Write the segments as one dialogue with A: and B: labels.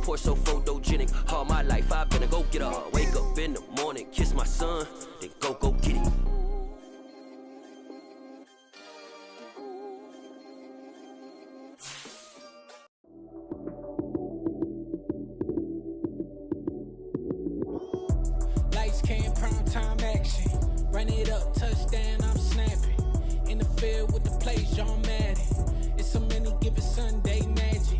A: Porsche so photogenic. All my life I've been a go-getter. Wake up in the morning, kiss my son, then go get it.
B: Lights came, prime time action. Run it up, touchdown, I'm snapping. In the field with the plays, John Madden. It's a many given Sunday magic.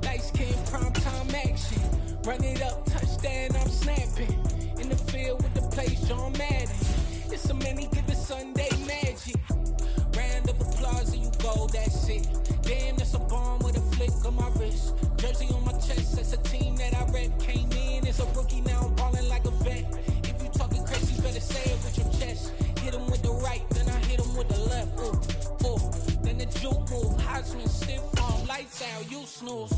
B: Lights came, prime time action. Run it up, touchdown, I'm snapping. In the field with the plays, John Madden. It's a many given Sunday magic. Round of applause and you go, that's it. Damn, that's a bomb with a flick on my wrist. Jersey on my chest, that's a team that I rep. Came in as a rookie, now I'm ballin' like a vet. If you talking crazy, better say it with your chest. Hit him with the right, then I hit him with the left. Then the juke move, Heisman, stiff arm, lights out, you snooze.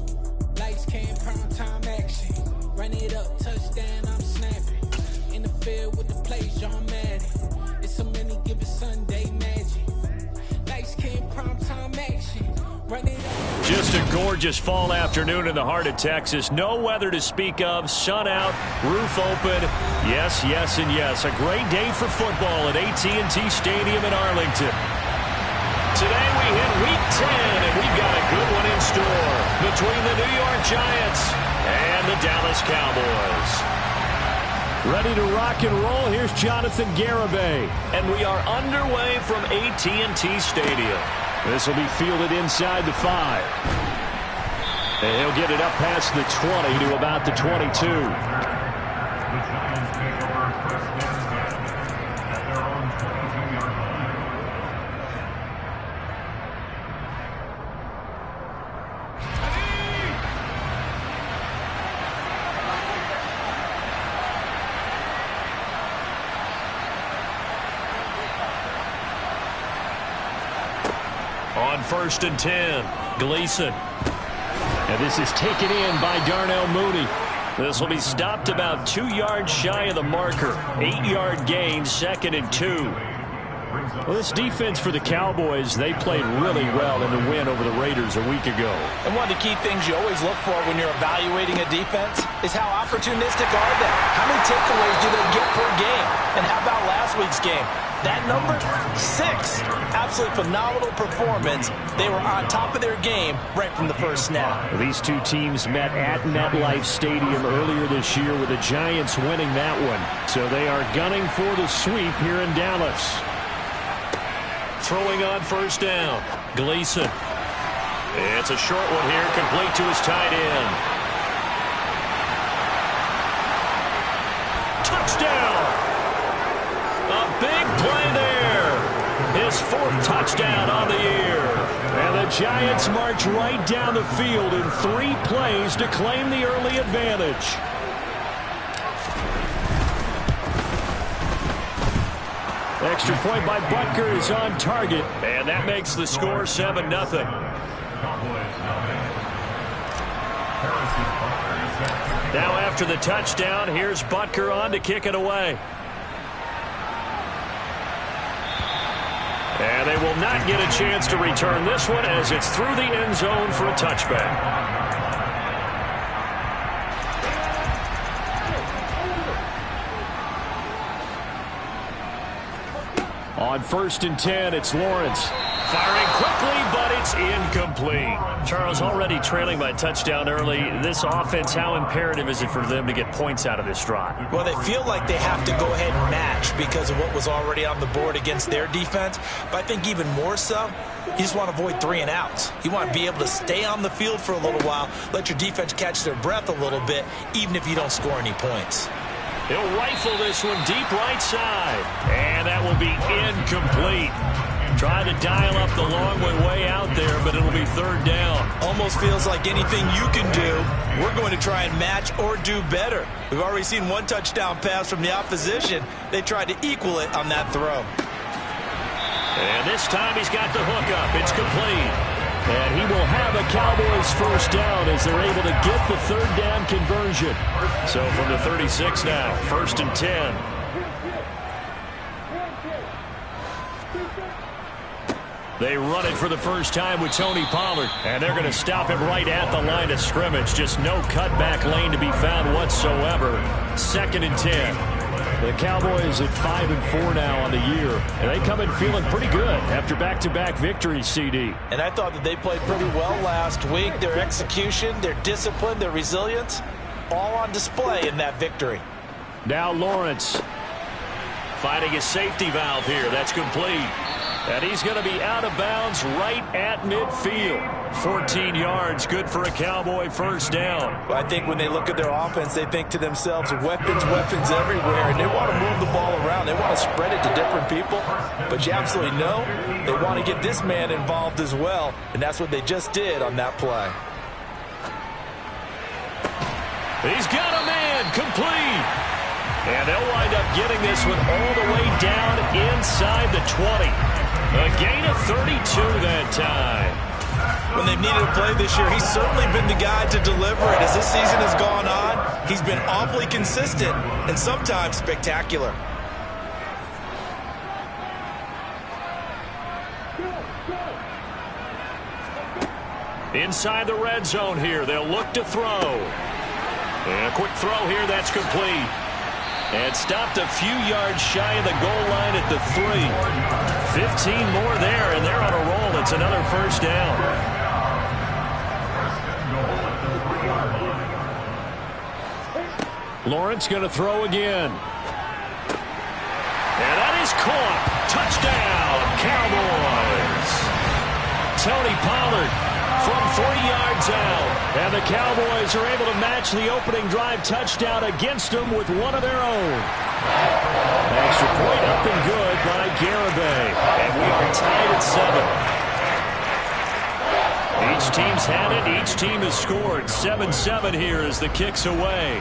B: Lights came, prime time action. Run it up, touchdown, I'm snapping. In the field with the plays, John Madden. It's a many given Sunday magic. Lights came, prime time action. Run it up.
C: Just a gorgeous fall afternoon in the heart of Texas. No weather to speak of. Sun out, roof open. Yes, yes, and yes. A great day for football at AT&T Stadium in Arlington. Today we hit Week 10, and we've got a good one in store between the New York Giants and the Dallas Cowboys. Ready to rock and roll. Here's Jonathan Garibay. And we are underway from AT&T Stadium. This will be fielded inside the 5. And he'll get it up past the 20 to about the 22. On 1st and 10, Gleason. And this is taken in by Darnell Mooney. This will be stopped about 2 yards shy of the marker. 8-yard gain, 2nd and 2. Well, this defense for the Cowboys, they played really well in the win over the Raiders a week ago.
D: And one of the key things you always look for when you're evaluating a defense is how opportunistic are they? How many takeaways do they get per game? And how about last week's game? That number, 6. Absolutely phenomenal performance. They were on top of their game right from the first snap.
C: These two teams met at MetLife Stadium earlier this year with the Giants winning that one. So they are gunning for the sweep here in Dallas. Throwing on 1st down, Gleason. It's a short one here, complete to his tight end. Touchdown! A big play there. His 4th touchdown on the year. And the Giants march right down the field in 3 plays to claim the early advantage. Extra point by Butker is on target. And that makes the score 7-0. Now after the touchdown, here's Butker on to kick it away. And they will not get a chance to return this one as it's through the end zone for a touchback. On 1st and 10, it's Lawrence. Firing quickly, but it's incomplete. Charles, already trailing by touchdown early. This offense, how imperative is it for them to get points out of this drive?
D: Well, they feel like they have to go ahead and match because of what was already on the board against their defense. But I think even more so, you just want to avoid 3 and outs. You want to be able to stay on the field for a little while, let your defense catch their breath a little bit, even if you don't score any points.
C: He'll rifle this one deep right side. And that will be incomplete. Try to dial up the long way out there, but it'll be 3rd down.
D: Almost feels like anything you can do, we're going to try and match or do better. We've already seen 1 touchdown pass from the opposition. They tried to equal it on that throw.
C: And this time he's got the hook up. It's complete. And he will have a Cowboys 1st down as they're able to get the 3rd down conversion. So from the 36 now, 1st and 10. They run it for the first time with Tony Pollard, and they're going to stop him right at the line of scrimmage. Just no cutback lane to be found whatsoever. 2nd and 10. The Cowboys at 5-4 now on the year, and they come in feeling pretty good after back-to-back victories, CD.
D: And I thought that they played pretty well last week. Their execution, their discipline, their resilience, all on display in that victory.
C: Now Lawrence finding a safety valve here. That's complete. And he's going to be out of bounds right at midfield. 14 yards, good for a Cowboy first down.
D: Well, I think when they look at their offense, they think to themselves, weapons, weapons everywhere. And they want to move the ball around. They want to spread it to different people. But you absolutely know they want to get this man involved as well. And that's what they just did on that play.
C: He's got a man, complete. And they'll wind up getting this one all the way down inside the 20. A gain of 32 that time.
D: When they've needed a play this year, he's certainly been the guy to deliver it. As this season has gone on, he's been awfully consistent and sometimes spectacular.
C: Inside the red zone here, they'll look to throw. And a quick throw here, that's complete. And stopped a few yards shy of the goal line at the 3. 15 more there, and they're on a roll. It's another first down. Lawrence going to throw again. And that is caught. Touchdown, Cowboys. Tony Pollard from 3 yards out. And the Cowboys are able to match the opening drive touchdown against them with one of their own. Extra point up and good by Garibay. And we are tied at 7. Each team's had it. Each team has scored. 7-7 here as the kick's away.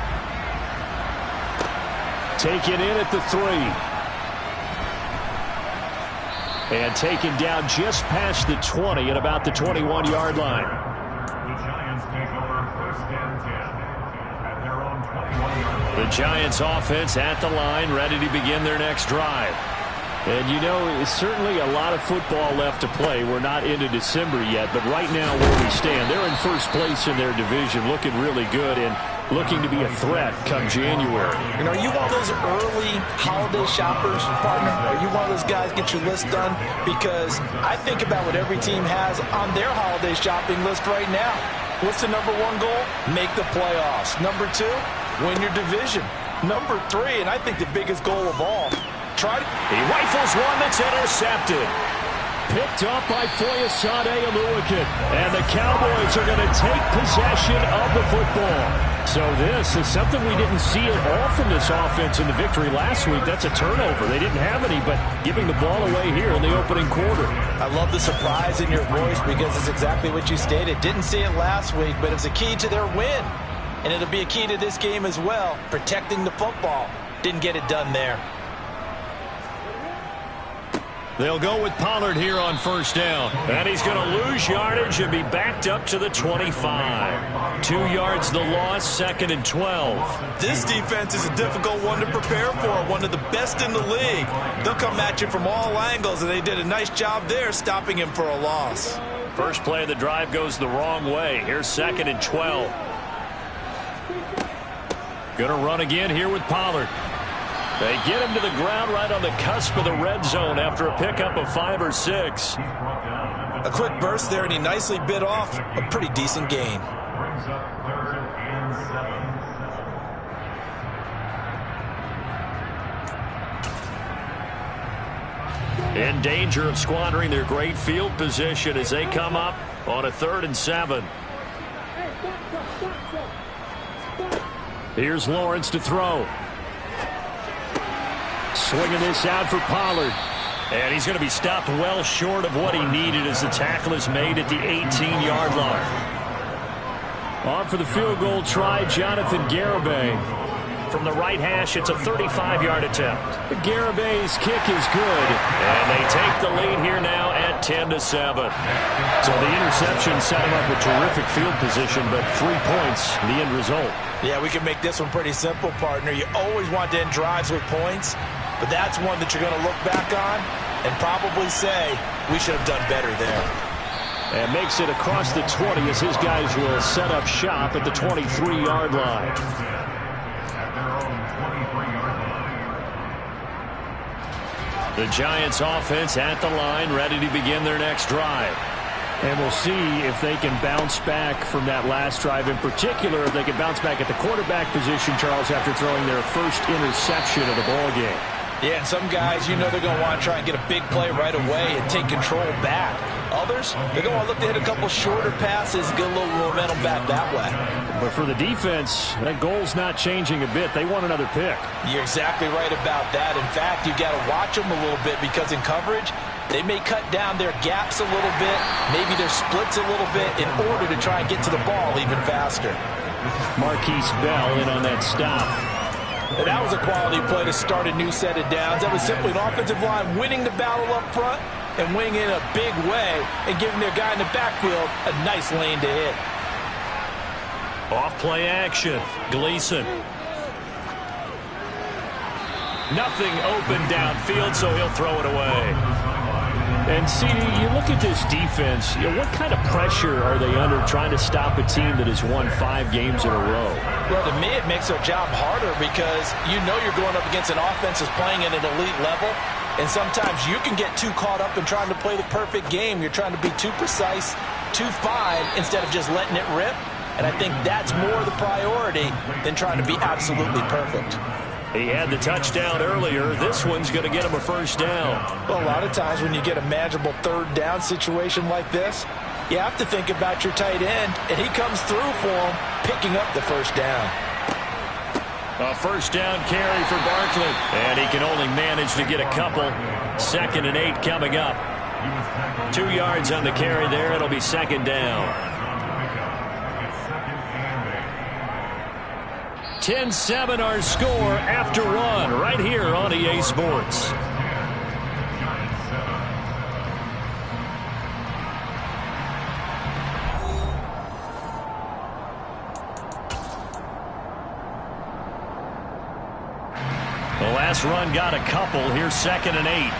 C: Taken in at the 3. And taken down just past the 20 at about the 21-yard line.
E: The Giants take over 1st and 10 at their own 21-yard line.
C: The Giants offense at the line, ready to begin their next drive. And you know, it's certainly a lot of football left to play. We're not into December yet, but right now where we stand, they're in first place in their division, looking really good and looking to be a threat come January.
D: You know, are you one of those early holiday shoppers, partner? Are you one of those guys get your list done? Because I think about what every team has on their holiday shopping list right now. What's the number 1 goal? Make the playoffs. Number 2, win your division. Number 3, and I think the biggest goal of all, he
C: rifles one that's intercepted. Picked up by Foyesade Aluakin. And the Cowboys are going to take possession of the football. So this is something we didn't see at all from this offense in the victory last week. That's a turnover. They didn't have any, but giving the ball away here in the opening quarter.
D: I love the surprise in your voice because it's exactly what you stated. Didn't see it last week, but it's a key to their win. And it'll be a key to this game as well, protecting the football. Didn't get it done there.
C: They'll go with Pollard here on first down. And he's going to lose yardage and be backed up to the 25. 2 yards the loss, 2nd and 12.
D: This defense is a difficult one to prepare for, one of the best in the league. They'll come at you from all angles, and they did a nice job there stopping him for a loss.
C: First play of the drive goes the wrong way. Here's 2nd and 12. Going to run again here with Pollard. They get him to the ground right on the cusp of the red zone after a pickup of 5 or 6.
D: A quick burst there, and he nicely bit off a pretty decent gain.
E: Brings up 3rd and 7.
C: In danger of squandering their great field position as they come up on a 3rd and 7. Here's Lawrence to throw. Swinging this out for Pollard. And he's going to be stopped well short of what he needed as the tackle is made at the 18-yard line. On for the field goal try, Jonathan Garibay. From the right hash, it's a 35-yard attempt. Garibay's kick is good. And they take the lead here now at 10-7. So the interception set him up with terrific field position, but 3 points, the end result.
D: Yeah, we can make this one pretty simple, partner. You always want to end drives with points, but that's one that you're going to look back on and probably say we should have done better there.
C: And makes it across the 20 as his guys will set up shop at the 23-yard line. The Giants offense at the line, ready to begin their next drive. And we'll see if they can bounce back from that last drive. In particular, if they can bounce back at the quarterback position, Charles, after throwing their first interception of the ball game.
D: Yeah, and some guys, you know they're going to want to try and get a big play right away and take control back. Others, they're going to look to hit a couple shorter passes, get a little momentum back that way.
C: But for the defense, that goal's not changing a bit. They want another pick.
D: You're exactly right about that. In fact, you've got to watch them a little bit because in coverage, they may cut down their gaps a little bit, maybe their splits a little bit in order to try and get to the ball even faster.
C: Marquise Bell in on that stop.
D: And that was a quality play to start a new set of downs. That was simply an offensive line winning the battle up front and winning in a big way and giving their guy in the backfield a nice lane to hit.
C: Off play action. Gleason. Nothing open downfield, so he'll throw it away. And, CD, you look at this defense, what kind of pressure are they under trying to stop a team that has won 5 games in a row?
D: Well, to me, it makes their job harder because you know you're going up against an offense that's playing at an elite level, and sometimes you can get too caught up in trying to play the perfect game. You're trying to be too precise, too fine, instead of just letting it rip. And I think that's more the priority than trying to be absolutely perfect.
C: He had the touchdown earlier. This one's going to get him a first down.
D: Well, a lot of times when you get a manageable third down situation like this, you have to think about your tight end, and he comes through for him, picking up the first down.
C: A first down carry for Barkley, and he can only manage to get a couple. 2nd and 8 coming up. 2 yards on the carry there. It'll be 2nd down. 10-7 our score after 1 right here on EA Sports. The last run got a couple. Here's 2nd and 8.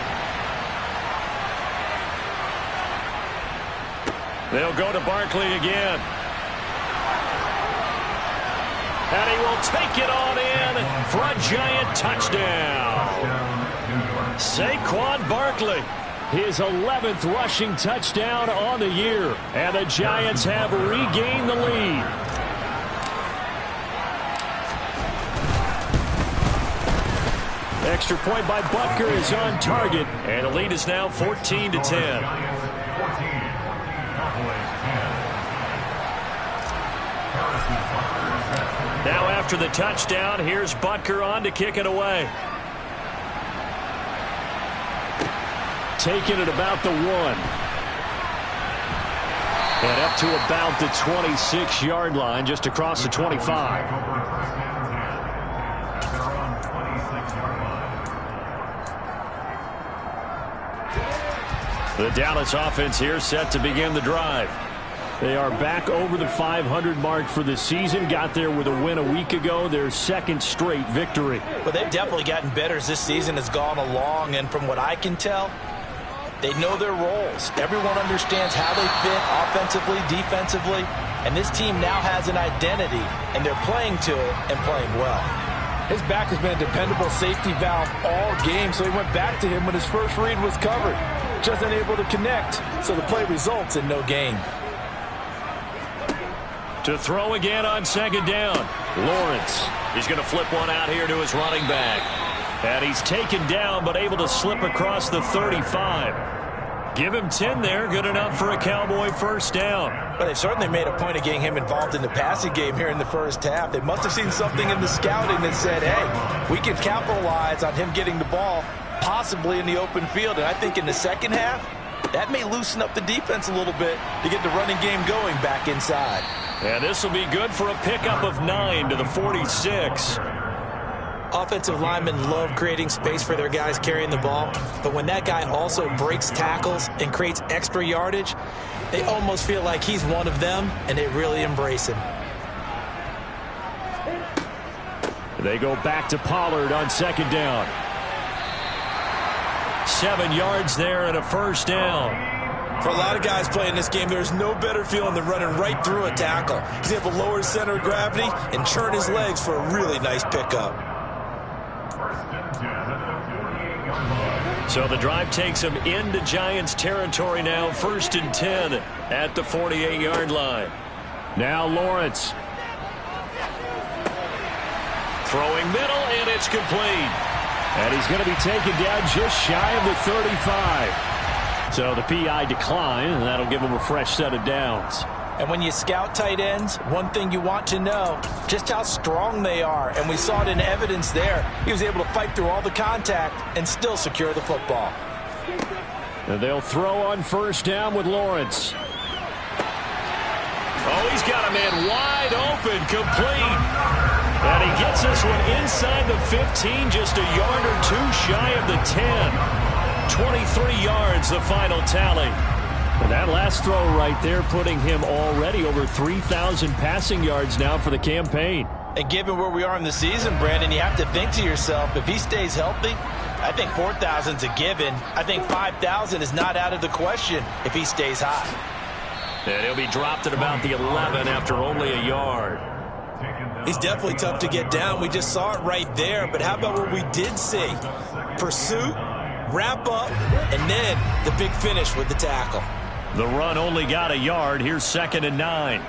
C: They'll go to Barkley again. And he will take it on in for a Giant touchdown. Saquon Barkley, his 11th rushing touchdown on the year. And the Giants have regained the lead. Extra point by Butker is on target. And the lead is now 14-10. Now after the touchdown, here's Butker on to kick it away. Taking it about the 1. And up to about the 26-yard line, just across the 25. The Dallas offense here set to begin the drive. They are back over the 500 mark for the season. Got there with a win a week ago. Their 2nd straight victory.
D: Well, they've definitely gotten better as this season has gone along. And from what I can tell, they know their roles. Everyone understands how they fit offensively, defensively. And this team now has an identity. And they're playing to it and playing well. His back has been a dependable safety valve all game. So he went back to him when his first read was covered. Just unable to connect. So the play results in no gain.
C: To throw again on 2nd down. Lawrence. He's going to flip one out here to his running back. And he's taken down but able to slip across the 35. Give him 10 there. Good enough for a Cowboy first down.
D: But they've certainly made a point of getting him involved in the passing game here in the first half. They must have seen something in the scouting that said, hey, we can capitalize on him getting the ball possibly in the open field. And I think in the second half, that may loosen up the defense a little bit to get the running game going back inside.
C: And this will be good for a pickup of 9 to the 46.
F: Offensive linemen love creating space for their guys carrying the ball, but when that guy also breaks tackles and creates extra yardage, they almost feel like he's one of them, and they really embrace him.
C: They go back to Pollard on 2nd down. 7 yards there and a first down.
F: For a lot of guys playing this game, there's no better feeling than running right through a tackle. He's able to lower his center of gravity and churn his legs for a really nice pickup.
C: So the drive takes him into Giants territory now. 1st and 10 at the 48-yard line. Now Lawrence. Throwing middle, and it's complete. And he's going to be taken down just shy of the 35. So the PI decline, and that'll give him a fresh set of downs.
F: And when you scout tight ends, one thing you want to know, just how strong they are. And we saw it in evidence there. He was able to fight through all the contact and still secure the football.
C: And they'll throw on 1st down with Lawrence. Oh, he's got a man wide open, complete. And he gets this one inside the 15, just a yard or two shy of the 10. 23 yards, the final tally. And that last throw right there putting him already over 3,000 passing yards now for the campaign.
F: And given where we are in the season, Brandon, you have to think to yourself, if he stays healthy, I think 4,000's a given. I think 5,000 is not out of the question if he stays high.
C: And he'll be dropped at about the 11 after only a yard.
F: He's definitely tough to get down. We just saw it right there. But how about what we did see? Pursuit, wrap up, and then the big finish with the tackle.
C: The run only got a yard. Here's 2nd and 9.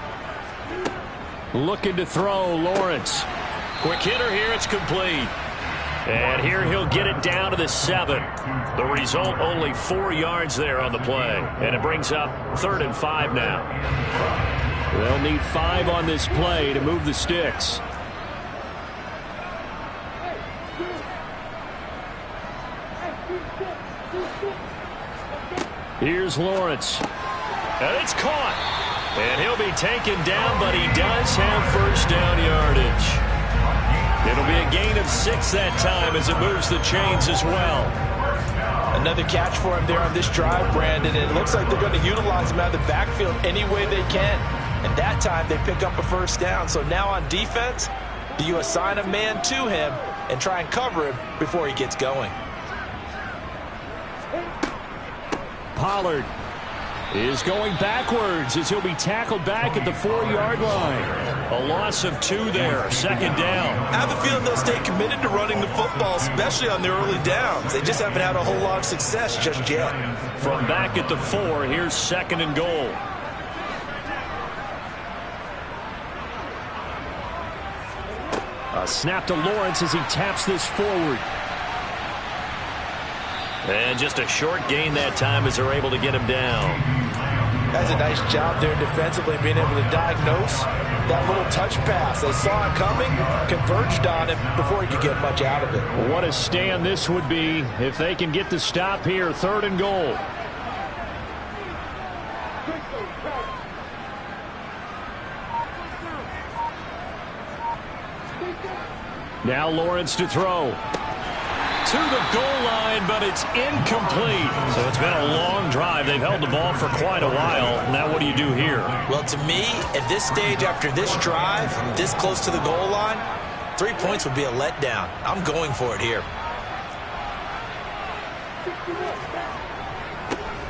C: Looking to throw, Lawrence. Quick hitter here. It's complete. And here he'll get it down to the 7. The result, only 4 yards there on the play. And it brings up 3rd and 5 now. They'll need 5 on this play to move the sticks. Here's Lawrence. And it's caught. And he'll be taken down, but he does have 1st down yardage. It'll be a gain of 6 that time as it moves the chains as well.
F: Another catch for him there on this drive, Brandon. And it looks like they're going to utilize him out of the backfield any way they can. And that time they pick up a 1st down. So now on defense, do you assign a man to him and try and cover him before he gets going?
C: Pollard is going backwards as he'll be tackled back at the 4-yard line. A loss of 2 there, 2nd down.
F: I have a feeling they'll stay committed to running the football, especially on their early downs. They just haven't had a whole lot of success just yet.
C: From back at the 4, here's 2nd and goal. A snap to Lawrence as he taps this forward. And just a short gain that time as they're able to get him down.
F: That's a nice job there defensively, being able to diagnose that little touch pass. They saw it coming, converged on him before he could get much out of it.
C: What a stand this would be if they can get the stop here. 3rd and goal. Now Lawrence to throw. To the goal line, but it's incomplete. So it's been a long drive. They've held the ball for quite a while. Now what do you do here?
F: Well, to me, at this stage, after this drive, this close to the goal line, 3 points would be a letdown. I'm going for it here.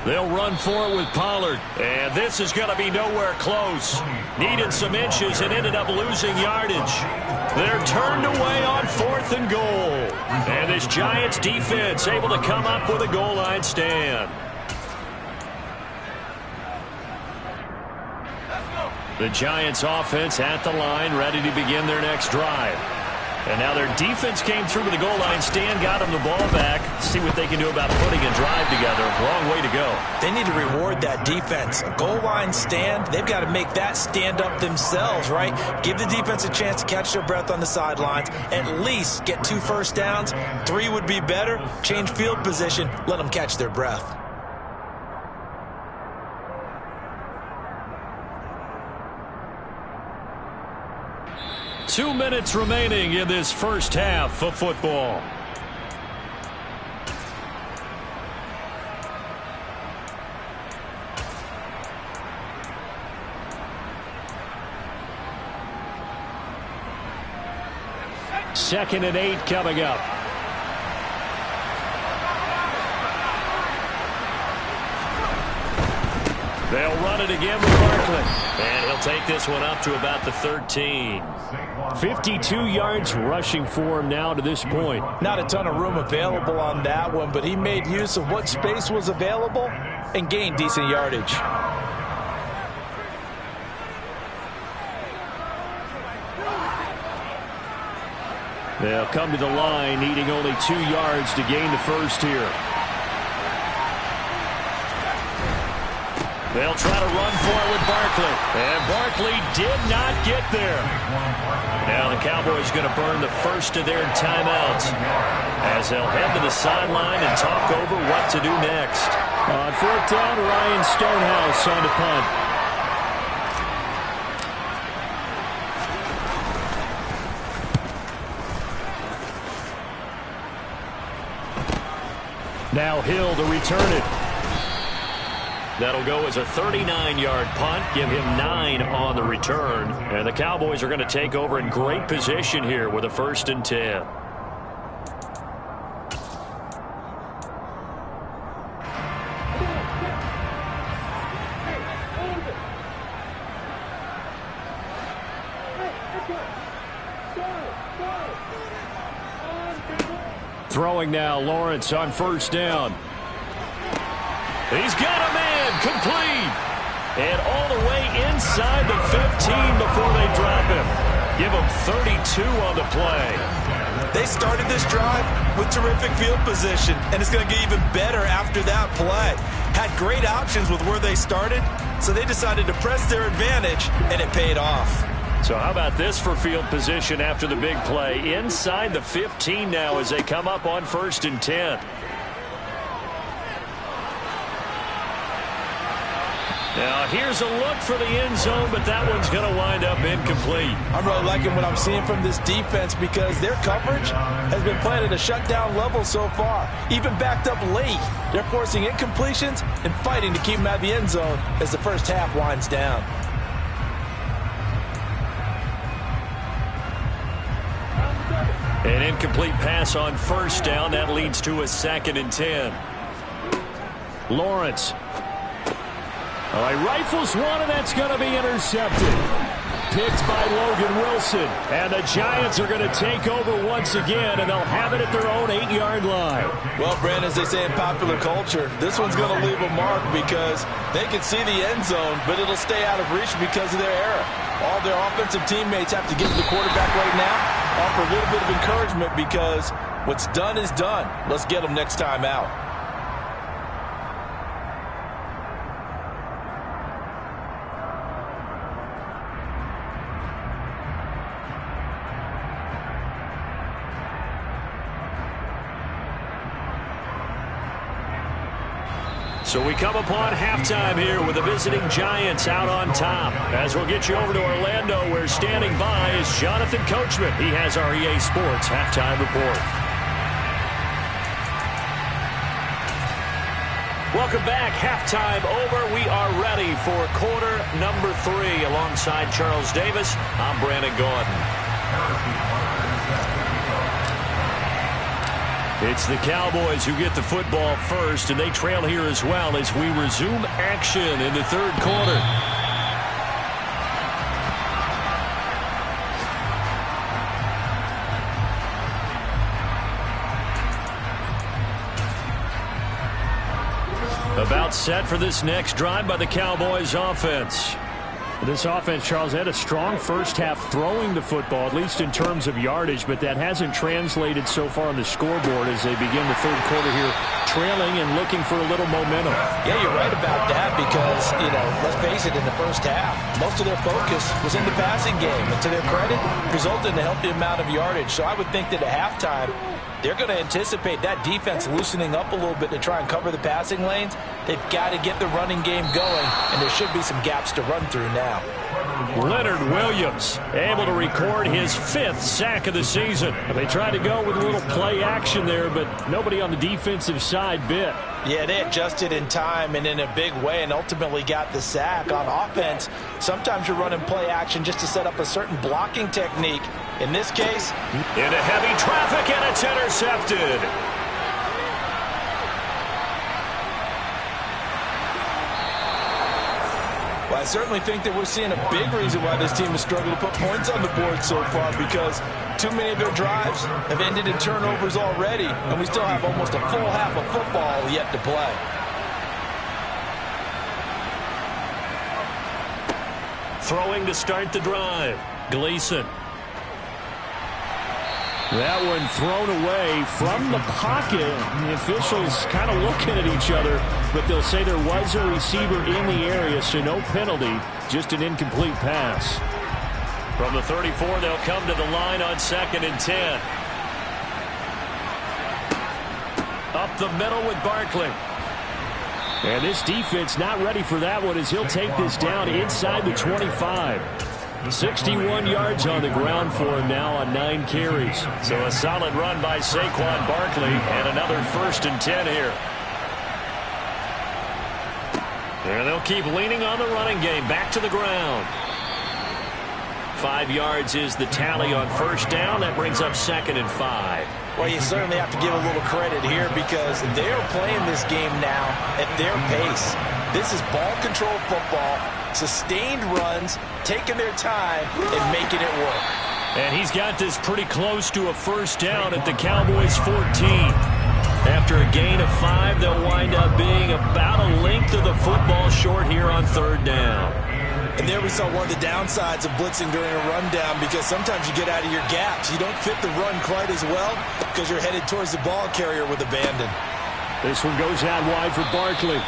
C: They'll run for it with Pollard. And this is going to be nowhere close. Needed some inches and ended up losing yardage. They're turned away on 4th and goal. And this Giants defense able to come up with a goal line stand. The Giants offense at the line, ready to begin their next drive. And now their defense came through with the goal line stand, got them the ball back. See what they can do about putting a drive together. Long way to go.
F: They need to reward that defense. A goal line stand, they've got to make that stand up themselves, right? Give the defense a chance to catch their breath on the sidelines. At least get 2 first downs. 3 would be better. Change field position. Let them catch their breath.
C: Two minutes remaining in this first half of football. Second and 8 coming up. They'll run it again with Barkley. And he'll take this one up to about the 13. 52 yards rushing for him now to this point.
D: Not a ton of room available on that one, but he made use of what space was available and gained decent yardage.
C: They'll come to the line, needing only 2 yards to gain the first here. They'll try to run for it with Barkley. And Barkley did not get there. Now the Cowboys going to burn the first of their timeouts as they'll head to the sideline and talk over what to do next. On 4th down, Ryan Stonehouse on the punt. Now Hill to return it. That'll go as a 39-yard punt, give him 9 on the return. And the Cowboys are going to take over in great position here with a 1st and 10. Throwing now, Lawrence on 1st down. He's got a man, complete. And all the way inside the 15 before they drop him. Give him 32 on the play.
D: They started this drive with terrific field position, and it's going to get even better after that play. Had great options with where they started, so they decided to press their advantage, and it paid off.
C: So how about this for field position after the big play? Inside the 15 now as they come up on 1st and 10. Now here's a look for the end zone, but that one's going to wind up incomplete.
D: I'm really liking what I'm seeing from this defense because their coverage has been playing at a shutdown level so far. Even backed up late, they're forcing incompletions and fighting to keep them out of the end zone as the first half winds down.
C: An incomplete pass on 1st down. That leads to a 2nd and 10. Lawrence. All right, rifles one, and that's going to be intercepted. Picked by Logan Wilson. And the Giants are going to take over once again, and they'll have it at their own 8-yard line.
D: Well, Brandon, as they say in popular culture, this one's going to leave a mark because they can see the end zone, but it'll stay out of reach because of their error. All their offensive teammates have to get to the quarterback right now, offer a little bit of encouragement because what's done is done. Let's get them next time out.
C: So we come upon halftime here with the visiting Giants out on top. As we'll get you over to Orlando, where standing by is Jonathan Coachman. He has our EA Sports halftime report. Welcome back. Halftime over. We are ready for quarter number 3. Alongside Charles Davis, I'm Brandon Gordon. It's the Cowboys who get the football first, and they trail here as well as we resume action in the 3rd quarter. About set for this next drive by the Cowboys offense. This offense, Charles, had a strong first half throwing the football, at least in terms of yardage, but that hasn't translated so far on the scoreboard as they begin the 3rd quarter here, trailing and looking for a little momentum.
D: Yeah, you're right about that because, let's face it, in the first half, most of their focus was in the passing game, and to their credit, resulted in a healthy amount of yardage. So I would think that at halftime, they're going to anticipate that defense loosening up a little bit to try and cover the passing lanes. They've got to get the running game going, and there should be some gaps to run through now.
C: Leonard Williams able to record his 5th sack of the season. They tried to go with a little play action there, but nobody on the defensive side bit.
D: Yeah, they adjusted in time and in a big way and ultimately got the sack. On offense, sometimes you're running play action just to set up a certain blocking technique. In this case,
C: into heavy traffic, and it's intercepted.
D: Well, I certainly think that we're seeing a big reason why this team has struggled to put points on the board so far, because too many of their drives have ended in turnovers already, and we still have almost a full half of football yet to play.
C: Throwing to start the drive. Gleason. That one thrown away from the pocket. The officials kind of looking at each other, but they'll say there was a receiver in the area, so no penalty, just an incomplete pass. From the 34, they'll come to the line on 2nd and 10. Up the middle with Barkley. And this defense not ready for that one as he'll take this down inside the 25. 61 yards on the ground for him now on 9 carries. So a solid run by Saquon Barkley and another 1st and 10 here. And they'll keep leaning on the running game. Back to the ground. 5 yards is the tally on 1st down. That brings up 2nd and 5.
D: Well, you certainly have to give a little credit here because they're playing this game now at their pace. This is ball control football, sustained runs, taking their time and making it work.
C: And he's got this pretty close to a 1st down at the Cowboys' 14. After a gain of 5, they'll wind up being about a length of the football short here on 3rd down.
D: And there we saw one of the downsides of blitzing during a rundown, because sometimes you get out of your gaps. You don't fit the run quite as well because you're headed towards the ball carrier with abandon.
C: This one goes out wide for Barkley.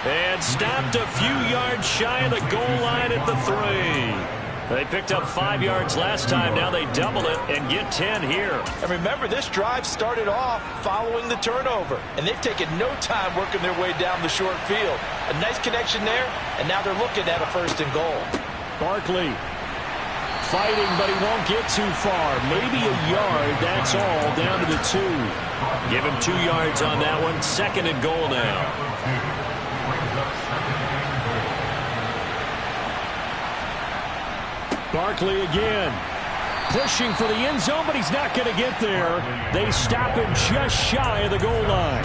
C: And stopped a few yards shy of the goal line at the 3. They picked up 5 yards last time. Now they double it and get 10 here.
D: And remember, this drive started off following the turnover, and they've taken no time working their way down the short field. A nice connection there, and now they're looking at a 1st and goal.
C: Barkley fighting, but he won't get too far. Maybe a yard, that's all, down to the 2. Give him 2 yards on that one. 2nd and goal now. Barkley again. Pushing for the end zone, but he's not going to get there. They stop him just shy of the goal line.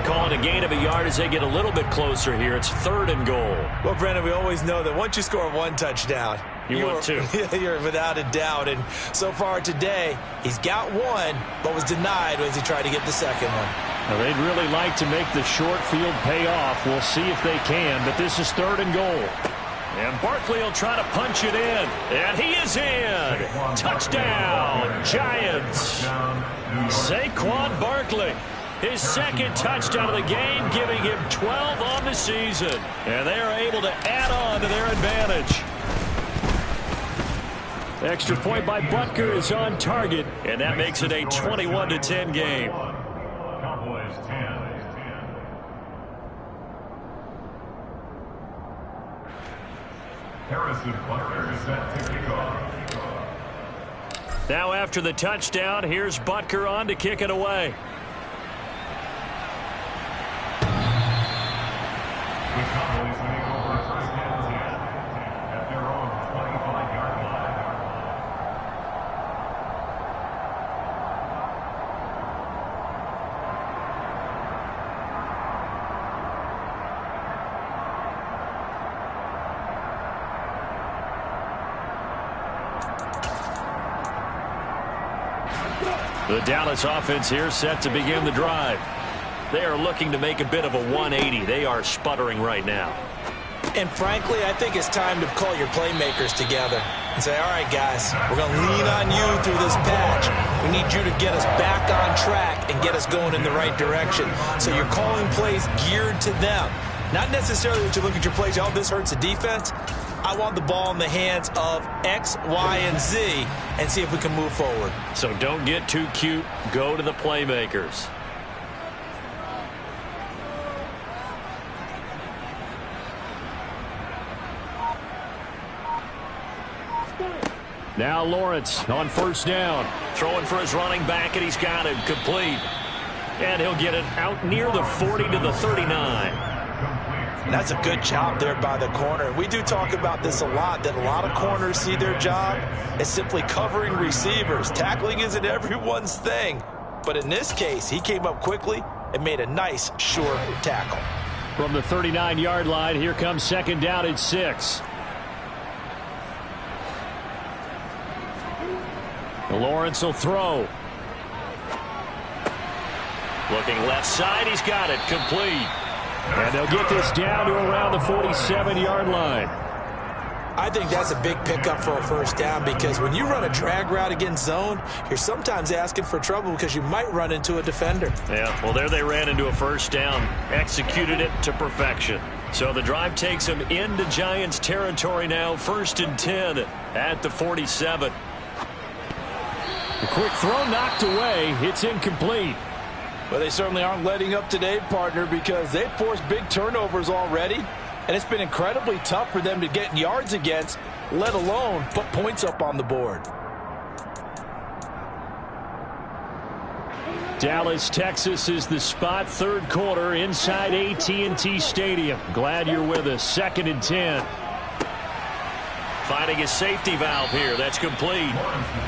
C: Calling a gain of a yard as they get a little bit closer here. It's 3rd and goal.
D: Well, Brandon, we always know that once you score 1 touchdown,
C: want 2.
D: You're without a doubt. And so far today, he's got 1, but was denied as he tried to get the 2nd one.
C: Now, they'd really like to make the short field pay off. We'll see if they can, but this is 3rd and goal. And Barkley will try to punch it in. And he is in. Touchdown, Giants. Saquon Barkley. His 2nd touchdown of the game, giving him 12 on the season. And they are able to add on to their advantage. Extra point by Butker is on target. And that makes it a 21-10 game.
E: Cowboys 10. Harrison Butker is set to kick off.
C: Now after the touchdown, here's Butker on to kick it away.
E: The Cowboys take over 1st and 10 at their own 25-yard line.
C: The Dallas offense here set to begin the drive. They are looking to make a bit of a 180. They are sputtering right now.
D: And frankly, I think it's time to call your playmakers together and say, all right, guys, we're going to lean on you through this patch. We need you to get us back on track and get us going in the right direction. So you're calling plays geared to them. Not necessarily that you look at your plays, oh, this hurts the defense. I want the ball in the hands of X, Y, and Z and see if we can move forward.
C: So don't get too cute. Go to the playmakers. Now Lawrence on 1st down. Throwing for his running back, and he's got it complete. And he'll get it out near the 40 to the 39.
D: And that's a good job there by the corner. We do talk about this a lot, that a lot of corners see their job as simply covering receivers. Tackling isn't everyone's thing. But in this case, he came up quickly and made a nice, short tackle.
C: From the 39-yard line, here comes 2nd down at 6. Lawrence will throw. Looking left side, he's got it, complete. And they'll get this down to around the 47-yard line.
F: I think that's a big pickup for a first down because when you run a drag route against zone, you're sometimes asking for trouble because you might run into a defender.
C: Yeah, well, there they ran into a first down, executed it to perfection. So the drive takes them into Giants territory now, 1st and 10 at the 47. The quick throw knocked away. It's incomplete.
D: Well, they certainly aren't letting up today, partner, because they've forced big turnovers already, and it's been incredibly tough for them to get yards against, let alone put points up on the board.
C: Dallas, Texas is the spot, 3rd quarter inside AT&T Stadium. Glad you're with us. 2nd and 10. Finding his safety valve here. That's complete.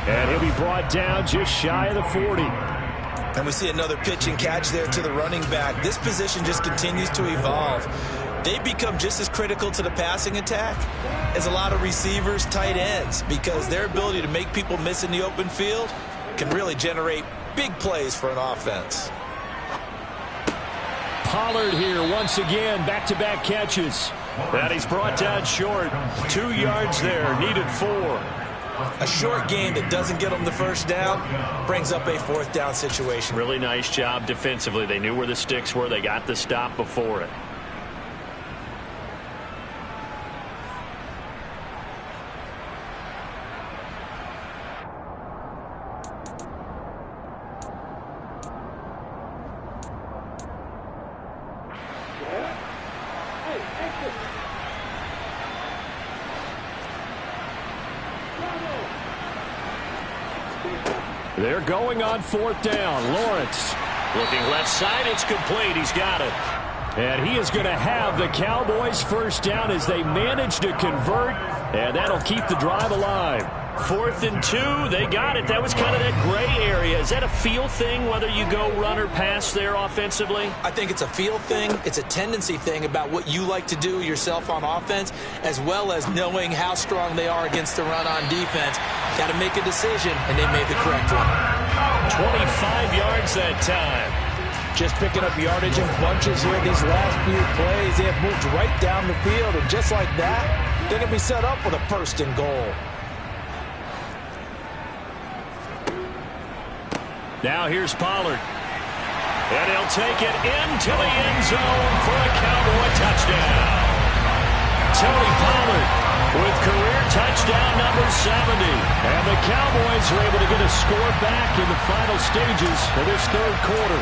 C: And he'll be brought down just shy of the 40.
F: And we see another pitch and catch there to the running back. This position just continues to evolve. They become just as critical to the passing attack as a lot of receivers, tight ends, because their ability to make people miss in the open field can really generate big plays for an offense.
C: Pollard here once again, back-to-back catches. And he's brought down short. 2 yards there, needed 4.
F: A short game that doesn't get them the first down brings up a 4th down situation.
C: Really nice job defensively. They knew where the sticks were. They got the stop before it. They're going on 4th down. Lawrence looking left side. It's complete. He's got it. And he is going to have the Cowboys' first down as they manage to convert. And that'll keep the drive alive. 4th and 2. They got it. That was kind of that gray area. Is that a feel thing, whether you go run or pass there offensively?
F: I think it's a feel thing. It's a tendency thing about what you like to do yourself on offense, as well as knowing how strong they are against the run on defense. Got to make a decision, and they made the correct one.
C: 25 yards that time.
D: Just picking up yardage in bunches here these last few plays. They have moved right down the field, and just like that, they're going to be set up with a 1st and goal.
C: Now here's Pollard. And he'll take it into the end zone for a Cowboy touchdown. Tony Pollard with career touchdown number 70. And the Cowboys are able to get a score back in the final stages of this 3rd quarter.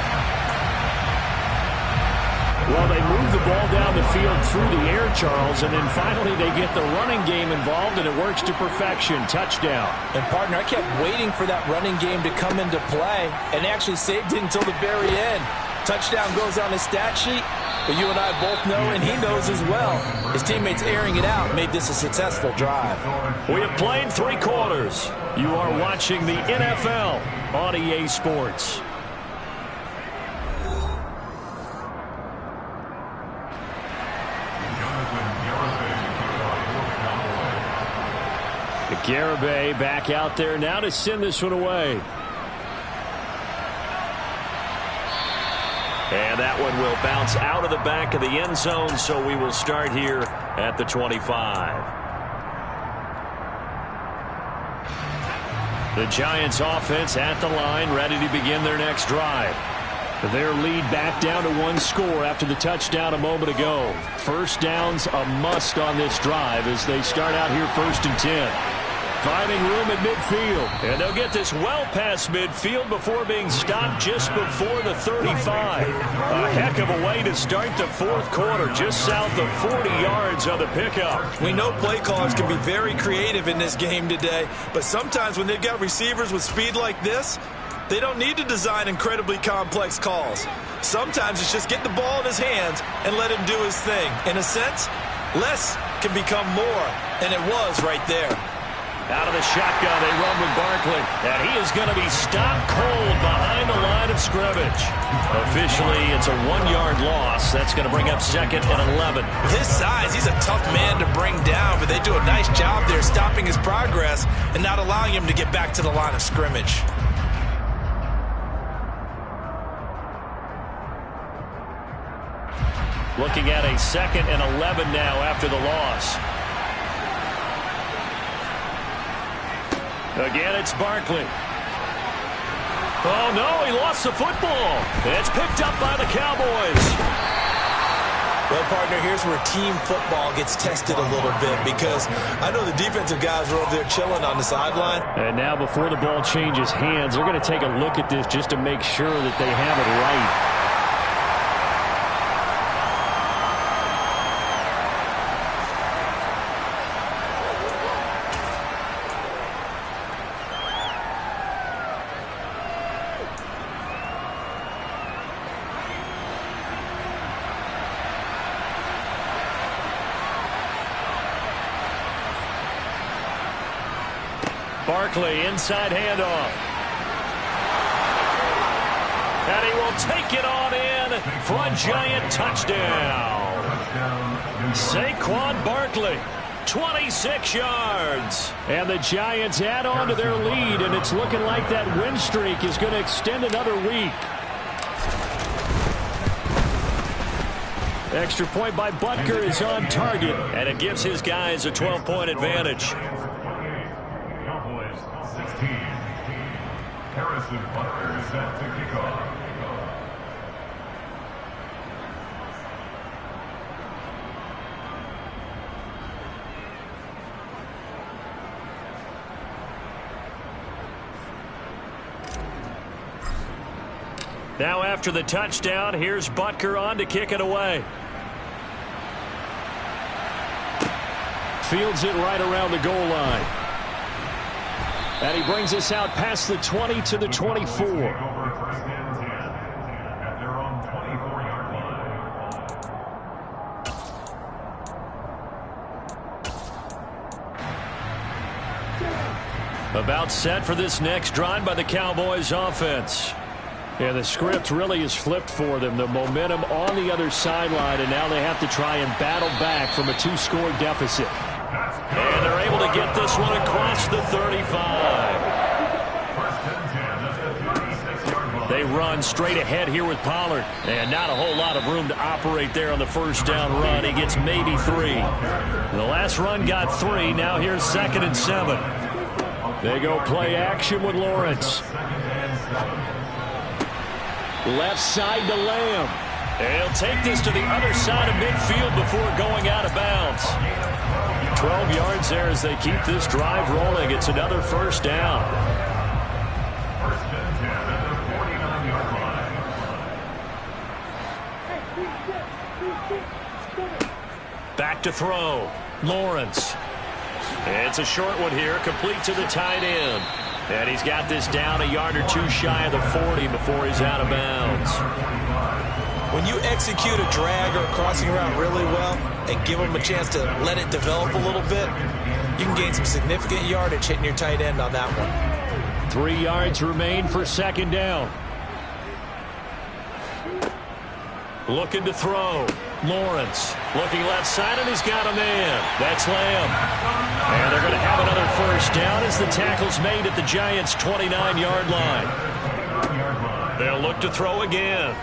C: Well, they move the ball down the field through the air, Charles, and then finally they get the running game involved, and it works to perfection. Touchdown.
D: And, partner, I kept waiting for that running game to come into play and actually saved it until the very end. Touchdown goes on his stat sheet, but you and I both know, and he knows as well, his teammates airing it out made this a successful drive.
C: We have played 3 quarters. You are watching the NFL on EA Sports. Garibay back out there now to send this one away. And that one will bounce out of the back of the end zone, so we will start here at the 25. The Giants offense at the line, ready to begin their next drive. Their lead back down to 1 score after the touchdown a moment ago. First down's a must on this drive as they start out here 1st and 10. Finding room at midfield. And they'll get this well past midfield before being stopped just before the 35. A heck of a way to start the 4th quarter, just south of 40 yards on the pickup.
F: We know play callers can be very creative in this game today, but sometimes when they've got receivers with speed like this, they don't need to design incredibly complex calls. Sometimes it's just get the ball in his hands and let him do his thing. In a sense, less can become more, and it was right there.
C: Out of the shotgun, they run with Barkley. And he is going to be stopped cold behind the line of scrimmage. Officially, it's a 1-yard loss. That's going to bring up 2nd and 11.
D: With his size, he's a tough man to bring down, but they do a nice job there stopping his progress and not allowing him to get back to the line of scrimmage.
C: Looking at a 2nd and 11 now after the loss. Again, it's Barkley. Oh, no, he lost the football. It's picked up by the Cowboys.
F: Well, partner, here's where team football gets tested a little bit because I know the defensive guys are over there chilling on the sideline.
C: And now before the ball changes hands, they're going to take a look at this just to make sure that they have it right. Barkley, inside handoff. And he will take it on in for a Giant touchdown. Saquon Barkley, 26 yards. And the Giants add on to their lead, and it's looking like that win streak is going to extend another week. Extra point by Butker is on target, and it gives his guys a 12-point advantage.
E: Butker is set to kick off.
C: Now after the touchdown, here's Butker on to kick it away. Fields it right around the goal line. And he brings us out past the 20 to the 24. About set for this next drive by the Cowboys offense. Yeah, the script really is flipped for them. The momentum on the other sideline, and now they have to try and battle back from a 2-score deficit. And they're able to get this one across the 35. They run straight ahead here with Pollard. And not a whole lot of room to operate there on the first down run. He gets maybe 3. The last run got 3. Now here's 2nd and 7. They go play action with Lawrence. Left side to Lamb. And he'll take this to the other side of midfield before going out of bounds. 12 yards there as they keep this drive rolling. It's another first down.
E: First and 10 at the 49-yard line.
C: Back to throw. Lawrence. It's a short one here, complete to the tight end. And he's got this down a yard or 2 shy of the 40 before he's out of bounds.
F: When you execute a drag or a crossing route really well and give them a chance to let it develop a little bit, you can gain some significant yardage hitting your tight end on that one.
C: 3 yards remain for 2nd down. Looking to throw. Lawrence looking left side, and he's got a man. That's Lamb. And they're going to have another first down as the tackle's made at the Giants' 29-yard line. They'll look to throw again.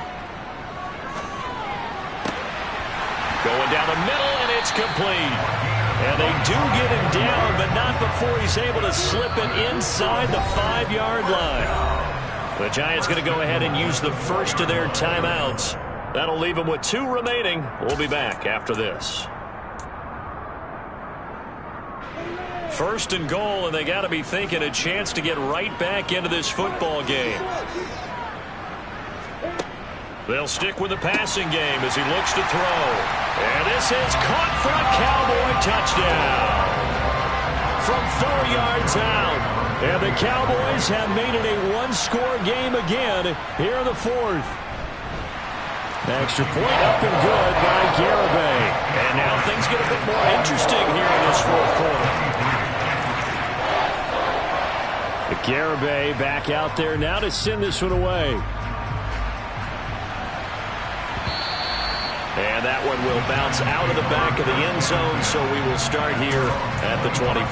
C: Going down the middle, and it's complete. And they do get him down, but not before he's able to slip it inside the 5-yard line. The Giants going to go ahead and use the first of their timeouts. That'll leave them with 2 remaining. We'll be back after this. First and goal, and they got to be thinking a chance to get right back into this football game. They'll stick with the passing game as he looks to throw. And this is caught for a Cowboy touchdown. From 4 yards out. And the Cowboys have made it a 1-score game again here in the 4th. Extra point up and good by Garibay. And now things get a bit more interesting here in this 4th quarter. Garibay back out there now to send this one away. And that one will bounce out of the back of the end zone, so we will start here at the 25.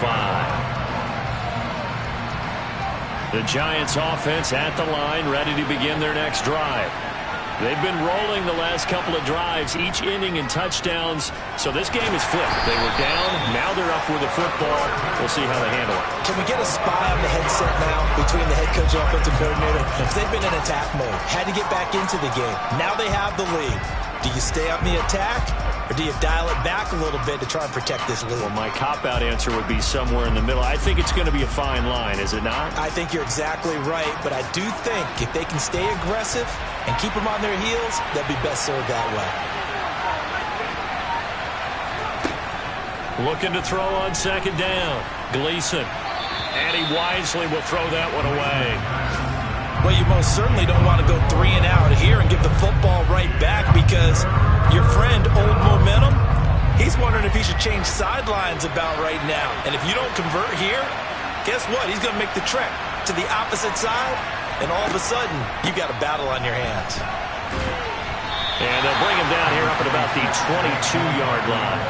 C: The Giants offense at the line, ready to begin their next drive. They've been rolling the last couple of drives, each inning in touchdowns, so this game is flipped. They were down, now they're up with the football. We'll see how they handle it.
F: Can we get a spy on the headset now between the head coach and offensive coordinator? Because they've been in attack mode, had to get back into the game. Now they have the lead. Do you stay on the attack, or do you dial it back a little bit to try and protect this lead?
C: Well, my cop-out answer would be somewhere in the middle. I think it's going to be a fine line, is it not? I
F: think you're exactly right, but I do think if they can stay aggressive and keep them on their heels, they'll be best served that
C: way. Looking to throw on second down. Gleason. And he wisely will throw that one away.
F: Well, you most certainly don't want to go 3 and out here and give the football right back, because your friend, Old Momentum, he's wondering if he should change sidelines about right now. And if you don't convert here, guess what? He's going to make the trek to the opposite side, and all of a sudden, you got a battle on your hands.
C: And they'll bring him down here up at about the 22-yard line.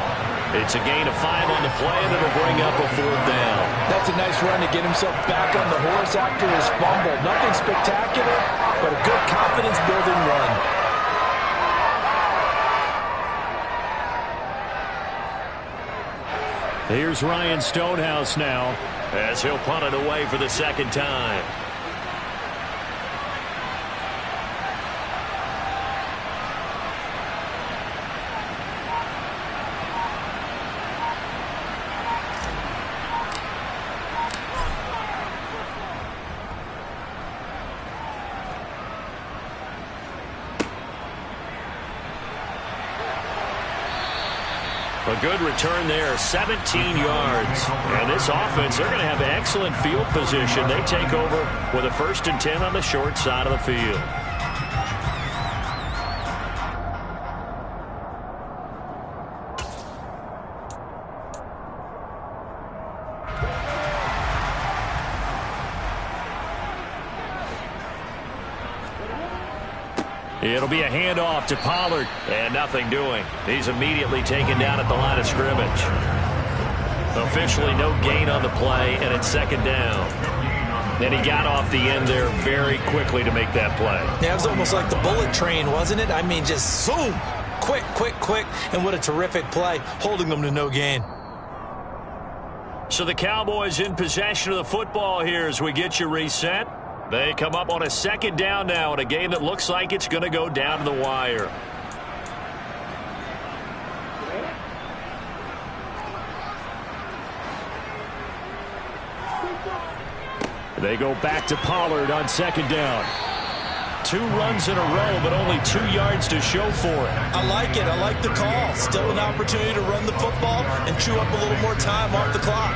C: It's a gain of 5 on the play, and it'll bring up a 4th down.
D: That's a nice run to get himself back on the horse after his fumble. Nothing spectacular, but a good confidence-building run.
C: Here's Ryan Stonehouse now, as he'll punt it away for the second time. A good return there, 17 yards. And this offense, they're going to have excellent field position. They take over with a 1st and 10 on the short side of the field. It'll be a handoff to Pollard, and nothing doing. He's immediately taken down at the line of scrimmage. Officially no gain on the play, and it's 2nd down. And he got off the end there very quickly to make that play.
F: Yeah, it was almost like the bullet train, wasn't it? I mean, just zoom, quick, and what a terrific play, holding them to no gain.
C: So the Cowboys in possession of the football here as we get you reset. They come up on a 2nd down now in a game that looks like it's going to go down to the wire. They go back to Pollard on 2nd down. 2 runs in a row, but only 2 yards to show for it.
F: I like it. I like the call. Still an opportunity to run the football and chew up a little more time off the clock.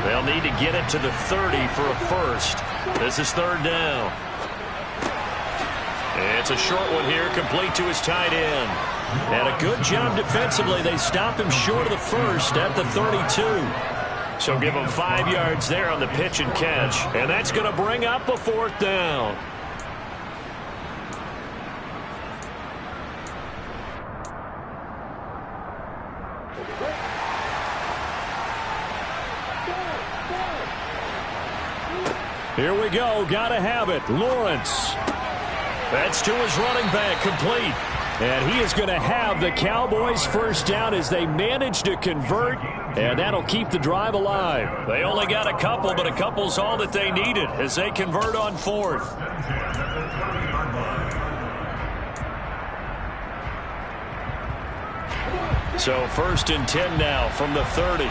C: They'll need to get it to the 30 for a 1st. This is 3rd down. It's a short one here, complete to his tight end. And a good job defensively. They stop him short of the 1st at the 32. So give him 5 yards there on the pitch and catch. And that's going to bring up a 4th down. Here we go. Got to have it. Lawrence. That's to his running back, complete. And he is going to have the Cowboys' 1st down as they manage to convert, and that'll keep the drive alive. They only got a couple, but a couple's all that they needed as they convert on 4th. So 1st and 10 now from the 30.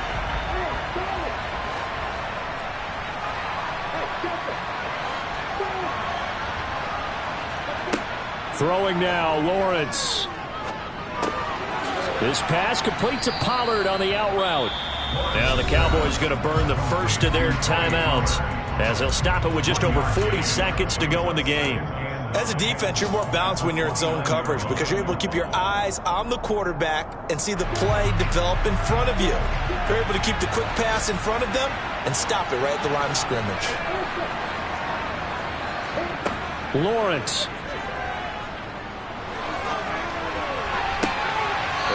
C: Throwing now, Lawrence. This pass complete to Pollard on the out route. Now the Cowboys going to burn the 1st of their timeouts as they'll stop it with just over 40 seconds to go in the game.
F: As a defense, you're more balanced when you're in zone coverage because you're able to keep your eyes on the quarterback and see the play develop in front of you. You're able to keep the quick pass in front of them and stop it right at the line of scrimmage.
C: Lawrence.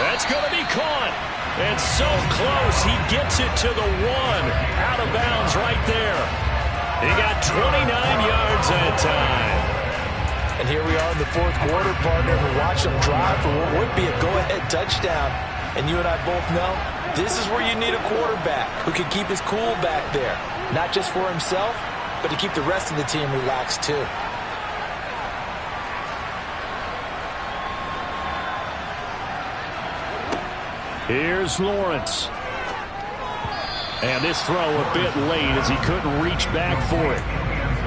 C: That's going to be caught. It's so close. He gets it to the 1. Out of bounds right there. He got 29 yards that time.
F: And here we are in the fourth quarter, partner. We watch them drive for what would be a go-ahead touchdown. And you and I both know this is where you need a quarterback who can keep his cool back there. Not just for himself, but to keep the rest of the team relaxed too.
C: Here's Lawrence. And this throw a bit late as he couldn't reach back for it.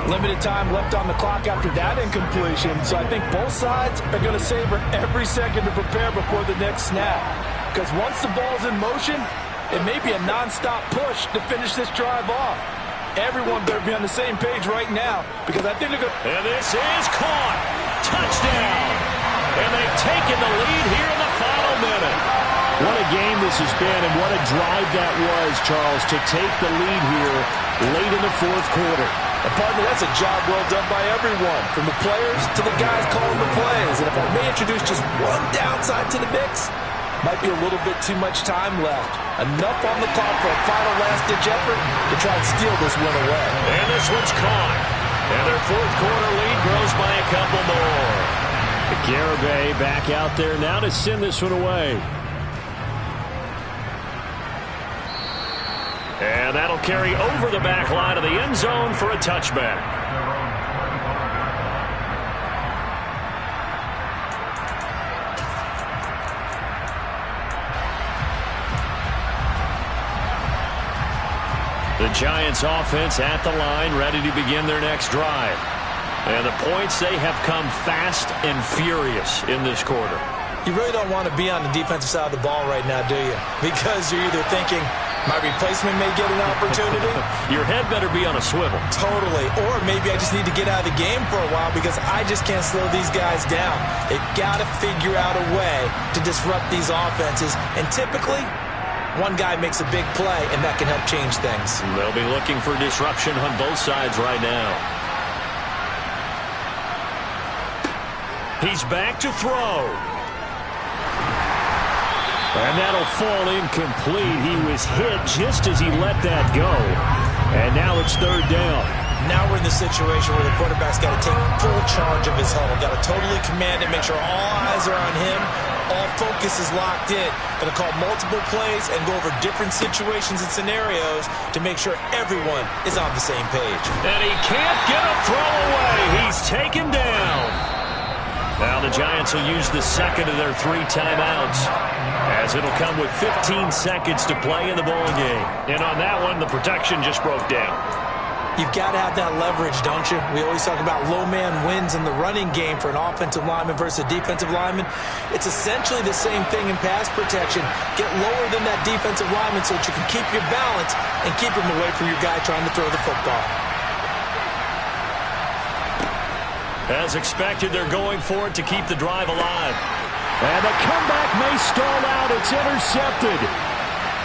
D: Limited time left on the clock after that incompletion, so I think both sides are going to savor every second to prepare before the next snap. Because once the ball's in motion, it may be a nonstop push to finish this drive off. Everyone better be on the same page right now because I think they're going to...
C: And this is caught. Touchdown. And they've taken the lead here in the final minute. What a game this has been and what a drive that was, Charles, to take the lead here late in the fourth quarter.
D: And partner, that's a job well done by everyone, from the players to the guys calling the plays. And if I may introduce just one downside to the mix, might be a little bit too much time left. Enough on the clock for a final last-ditch effort to try and steal this one away.
C: And this one's caught. And their fourth quarter lead grows by a couple more. Garibay back out there now to send this one away. And that'll carry over the back line of the end zone for a touchback. The Giants offense at the line, ready to begin their next drive. And the points, they have come fast and furious in this quarter.
F: You really don't want to be on the defensive side of the ball right now, do you? Because you're either thinking, my replacement may get an opportunity.
C: Your head better be on a swivel.
F: Totally. Or maybe I just need to get out of the game for a while because I just can't slow these guys down. They've got to figure out a way to disrupt these offenses. And typically, one guy makes a big play, and that can help change things.
C: They'll be looking for disruption on both sides right now. He's back to throw. And that'll fall incomplete. He was hit just as he let that go. And now it's third down.
F: Now we're in the situation where the quarterback's got to take full charge of his huddle. Got to totally command it, make sure all eyes are on him. All focus is locked in. Going to call multiple plays and go over different situations and scenarios to make sure everyone is on the same page.
C: And he can't get a throw away. He's taken down. Now the Giants will use the second of their 3 timeouts, as it'll come with 15 seconds to play in the ball game. And on that one, the protection just broke down.
F: You've got to have that leverage, don't you? We always talk about low man wins in the running game for an offensive lineman versus a defensive lineman. It's essentially the same thing in pass protection. Get lower than that defensive lineman so that you can keep your balance and keep him away from your guy trying to throw the football.
C: As expected, they're going for it to keep the drive alive. And the comeback may stall out. It's intercepted.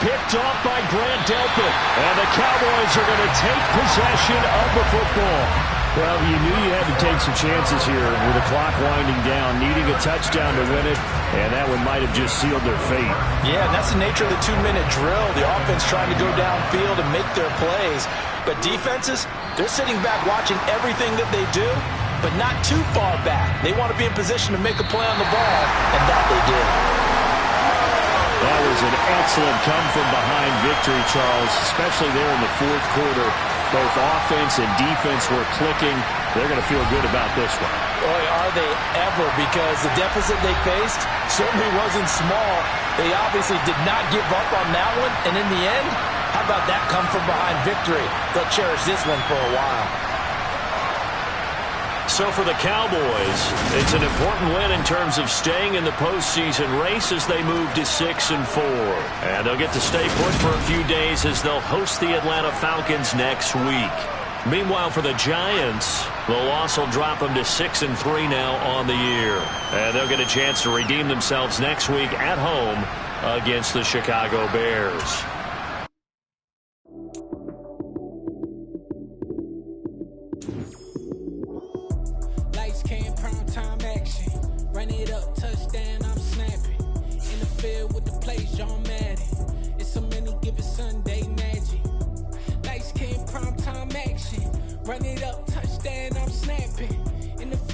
C: Picked off by Grant Delpit. And the Cowboys are going to take possession of the football. Well, you knew you had to take some chances here with the clock winding down, needing a touchdown to win it, and that one might have just sealed their fate.
F: Yeah, and that's the nature of the 2-minute drill. The offense trying to go downfield and make their plays. But defenses, they're sitting back watching everything that they do, but not too far back. They want to be in position to make a play on the ball, and that they did.
C: That was an excellent come-from-behind victory, Charles, especially there in the fourth quarter. Both offense and defense were clicking. They're going to feel good about this one.
F: Boy, are they ever, because the deficit they faced certainly wasn't small. They obviously did not give up on that one, and in the end, how about that come-from-behind victory? They'll cherish this one for a while.
C: So for the Cowboys, it's an important win in terms of staying in the postseason race as they move to 6-4. And they'll get to stay put for a few days as they'll host the Atlanta Falcons next week. Meanwhile, for the Giants, The loss will them to 6-3 now on the year. And they'll get a chance to redeem themselves next week at home against the Chicago Bears.
B: Lights, cam, prime time action. Run it up, touchdown, I'm snapping. In the field with the plays, John Madden. It's so many given Sunday magic. Lights, cam, prime time action. Run it up, touchdown, I'm snapping. In the field.